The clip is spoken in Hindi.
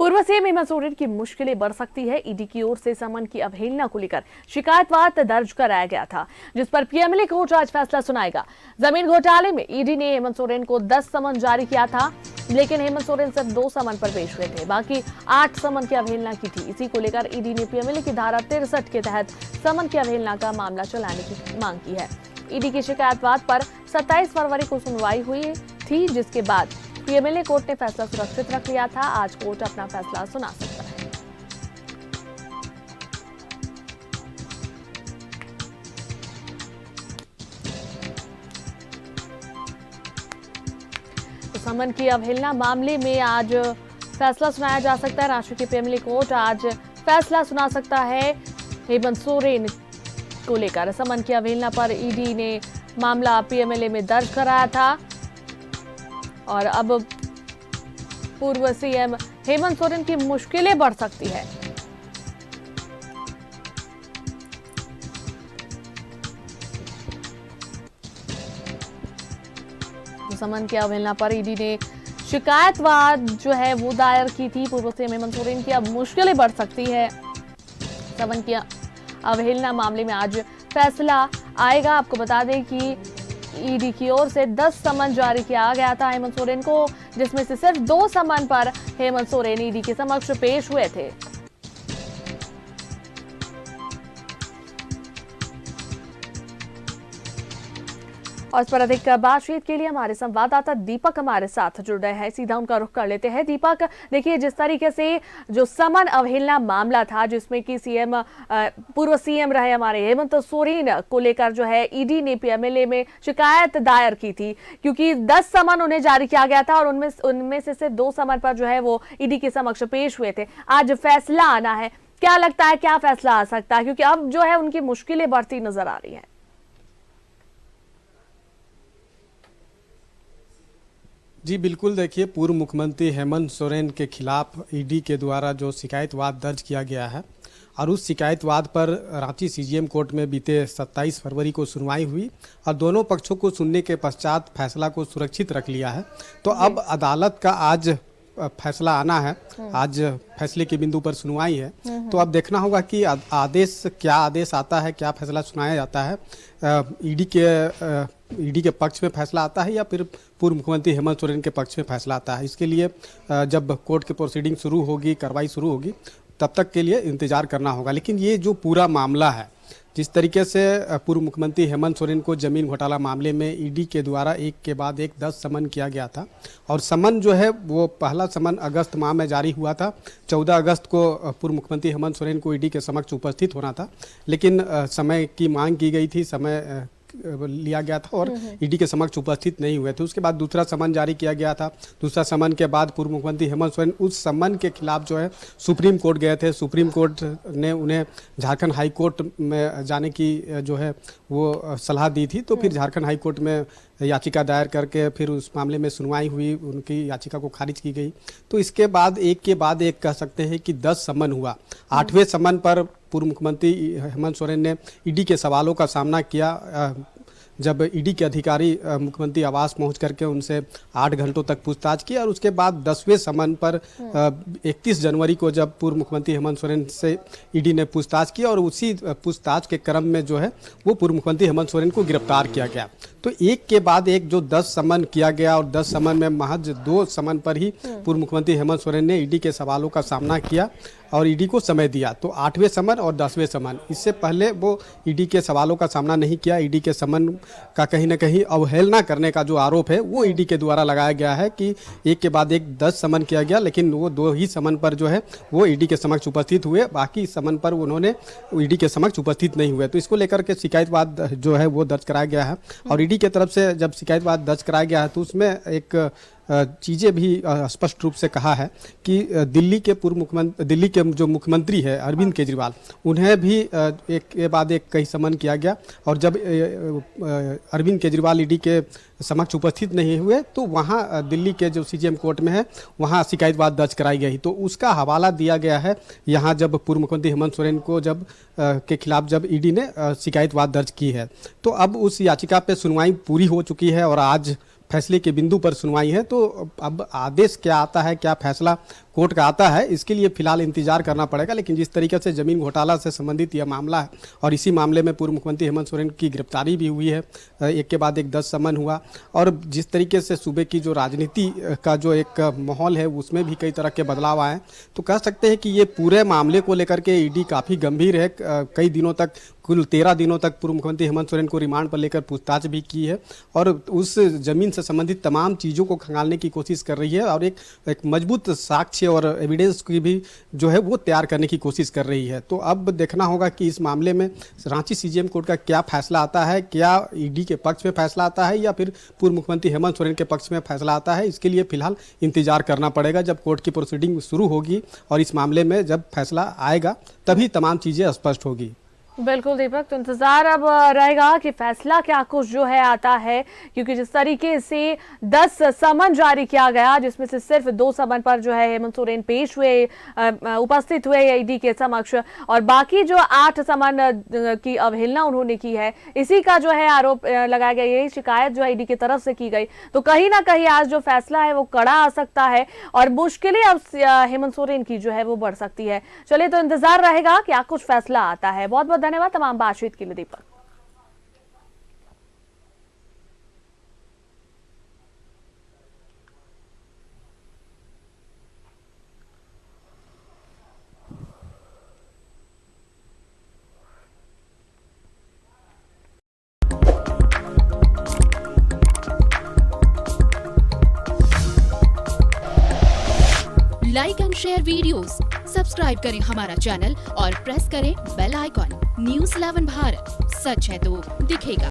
पूर्व सीएम हेमंत सोरेन की मुश्किलें बढ़ सकती है। ईडी की ओर से समन की अवहेलना को लेकर शिकायतवाद दर्ज कराया गया था, जिस पर पीएमएलए कोर्ट आज फैसला सुनाएगा। जमीन घोटाले में ईडी ने हेमंत सोरेन को 10 समन जारी किया था, लेकिन हेमंत सोरेन सिर्फ 2 समन पर पेश हुए थे, बाकी 8 समन की अवहेलना की थी। इसी को लेकर ईडी ने पीएमएलए की धारा 63 के तहत समन की अवहेलना का मामला चलाने की मांग की है। ईडी के शिकायतवाद पर 27 फरवरी को सुनवाई हुई थी, जिसके बाद पीएमएलए कोर्ट ने फैसला सुरक्षित रख लिया था। आज कोर्ट अपना फैसला सुना सकता है। तो समन की अवहेलना मामले में आज फैसला सुनाया जा सकता है। राष्ट्रीय की पीएमएलए कोर्ट आज फैसला सुना सकता है हेमंत सोरेन को लेकर। समन की अवहेलना पर ईडी ने मामला पीएमएलए में दर्ज कराया था और अब पूर्व सीएम हेमंत सोरेन की मुश्किलें बढ़ सकती है। समन की अवहेलना पर ईडी ने शिकायतवाद जो है वो दायर की थी। पूर्व सीएम हेमंत सोरेन की अब मुश्किलें बढ़ सकती है। समन की अवहेलना मामले में आज फैसला आएगा। आपको बता दें कि ईडी की ओर से 10 समन जारी किया गया था हेमंत सोरेन को, जिसमें से सिर्फ 2 समन पर हेमंत सोरेन ईडी के समक्ष पेश हुए थे। और इस पर अधिक बातचीत के लिए हमारे संवाददाता दीपक हमारे साथ जुड़ रहे हैं। सीधा उनका रुख कर लेते हैं। दीपक, देखिए, जिस तरीके से जो समन अवहेलना मामला था, जिसमें कि पूर्व सीएम रहे हमारे हेमंत सोरेन को लेकर जो है ईडी ने पीएमएलए में शिकायत दायर की थी, क्योंकि 10 समन उन्हें जारी किया गया था और उनमें से सिर्फ 2 समन पर जो है वो ईडी के समक्ष पेश हुए थे। आज फैसला आना है, क्या लगता है क्या फैसला आ सकता है, क्योंकि अब जो है उनकी मुश्किलें बढ़ती नजर आ रही है? जी बिल्कुल, देखिए, पूर्व मुख्यमंत्री हेमंत सोरेन के खिलाफ ईडी के द्वारा जो शिकायतवाद दर्ज किया गया है और उस शिकायतवाद पर रांची सीजीएम कोर्ट में बीते 27 फरवरी को सुनवाई हुई और दोनों पक्षों को सुनने के पश्चात फैसला को सुरक्षित रख लिया है। तो अब अदालत का आज फैसला आना है। आज फैसले के बिंदु पर सुनवाई है, तो अब देखना होगा कि क्या आदेश आता है, क्या फैसला सुनाया जाता है। ईडी के पक्ष में फैसला आता है या फिर पूर्व मुख्यमंत्री हेमंत सोरेन के पक्ष में फैसला आता है। इसके लिए जब कोर्ट की प्रोसीडिंग शुरू होगी, कार्रवाई शुरू होगी, तब तक के लिए इंतजार करना होगा। लेकिन ये जो पूरा मामला है, जिस तरीके से पूर्व मुख्यमंत्री हेमंत सोरेन को जमीन घोटाला मामले में ईडी के द्वारा एक के बाद एक 10 समन किया गया था और समन जो है वो पहला समन अगस्त माह में जारी हुआ था। 14 अगस्त को पूर्व मुख्यमंत्री हेमंत सोरेन को ईडी के समक्ष उपस्थित होना था, लेकिन समय की मांग की गई थी, समय लिया गया था और ईडी के समक्ष उपस्थित नहीं हुए थे। उसके बाद दूसरा समन जारी किया गया था। दूसरा समन के बाद पूर्व मुख्यमंत्री हेमंत सोरेन उस समन के खिलाफ जो है सुप्रीम कोर्ट गए थे। सुप्रीम कोर्ट ने उन्हें झारखंड हाई कोर्ट में जाने की जो है वो सलाह दी थी। तो फिर झारखंड हाई कोर्ट में याचिका दायर करके फिर उस मामले में सुनवाई हुई, उनकी याचिका को खारिज की गई। तो इसके बाद एक के बाद एक कह सकते हैं कि 10 समन हुआ। 8वें समन पर पूर्व मुख्यमंत्री हेमंत सोरेन ने ईडी के सवालों का सामना किया। जब ईडी के अधिकारी मुख्यमंत्री आवास पहुंच करके उनसे 8 घंटों तक पूछताछ की और उसके बाद 10वें समन पर 31 जनवरी को जब पूर्व मुख्यमंत्री हेमंत सोरेन से ईडी ने पूछताछ की और उसी पूछताछ के क्रम में जो है वो पूर्व मुख्यमंत्री हेमंत सोरेन को गिरफ्तार किया गया। तो एक के बाद एक जो 10 समन किया गया और 10 समन में महज 2 समन पर ही पूर्व मुख्यमंत्री हेमंत सोरेन ने ईडी के सवालों का सामना किया और ईडी को समय दिया। तो 8वें समन और 10वें समन, इससे पहले वो ईडी के सवालों का सामना नहीं किया। ईडी के समन का कहीं ना कहीं अवहेलना करने का जो आरोप है वो ईडी के द्वारा लगाया गया है कि एक के बाद एक 10 समन किया गया, लेकिन वो 2 ही समन पर जो है वो ईडी के समक्ष उपस्थित हुए, बाकी समन पर उन्होंने ईडी के समक्ष उपस्थित नहीं हुए। तो इसको लेकर के शिकायतवाद जो है वो दर्ज कराया गया है और ईडी की तरफ से जब शिकायतवाद दर्ज कराया गया है तो उसमें एक चीज़ें भी स्पष्ट रूप से कहा है कि दिल्ली के जो मुख्यमंत्री है अरविंद केजरीवाल, उन्हें भी एक के बाद एक कई समन किया गया और जब अरविंद केजरीवाल ईडी के समक्ष उपस्थित नहीं हुए तो वहाँ दिल्ली के जो सीजीएम कोर्ट में है वहाँ शिकायतवाद दर्ज कराई गई। तो उसका हवाला दिया गया है यहाँ जब पूर्व मुख्यमंत्री हेमंत सोरेन को के खिलाफ जब ईडी ने शिकायतवाद दर्ज की है। तो अब उस याचिका पे सुनवाई पूरी हो चुकी है और आज फैसले के बिंदु पर सुनवाई है। तो अब आदेश क्या आता है, क्या फैसला कोर्ट का आता है, इसके लिए फिलहाल इंतजार करना पड़ेगा। लेकिन जिस तरीके से जमीन घोटाला से संबंधित यह मामला है और इसी मामले में पूर्व मुख्यमंत्री हेमंत सोरेन की गिरफ्तारी भी हुई है, एक के बाद एक 10 समन हुआ, और जिस तरीके से सूबे की जो राजनीति का जो एक माहौल है उसमें भी कई तरह के बदलाव आए, तो कह सकते हैं कि ये पूरे मामले को लेकर के ईडी काफ़ी गंभीर है। कई दिनों तक, कुल 13 दिनों तक पूर्व मुख्यमंत्री हेमंत सोरेन को रिमांड पर लेकर पूछताछ भी की है और उस जमीन से संबंधित तमाम चीज़ों को खंगालने की कोशिश कर रही है और एक मजबूत साक्ष्य और एविडेंस की भी जो है वो तैयार करने की कोशिश कर रही है। तो अब देखना होगा कि इस मामले में रांची सीजेएम कोर्ट का क्या फैसला आता है, क्या ईडी के पक्ष में फैसला आता है या फिर पूर्व मुख्यमंत्री हेमंत सोरेन के पक्ष में फैसला आता है। इसके लिए फिलहाल इंतजार करना पड़ेगा जब कोर्ट की प्रोसीडिंग शुरू होगी और इस मामले में जब फैसला आएगा तभी तमाम चीज़ें स्पष्ट होगी। बिल्कुल दीपक, तो इंतजार अब रहेगा कि फैसला क्या कुछ जो है आता है, क्योंकि जिस तरीके से 10 समन जारी किया गया जिसमें से सिर्फ 2 समन पर जो है हेमंत सोरेन पेश हुए, उपस्थित हुए ईडी के समक्ष, और बाकी जो 8 समन की अवहेलना उन्होंने की है, इसी का जो है आरोप लगाया गया, यही शिकायत जो है ईडी की तरफ से की गई। तो कहीं ना कहीं आज जो फैसला है वो कड़ा आ सकता है और मुश्किलें अब हेमंत सोरेन की जो है वो बढ़ सकती है। चलिए, तो इंतजार रहेगा क्या कुछ फैसला आता है। बहुत बहुत धन्यवाद तमाम बातचीत के लिए Deepak. Like and share videos, subscribe करें हमारा चैनल और प्रेस करें बेल आइकॉन। न्यूज़ 11 भारत, सच है तो दिखेगा।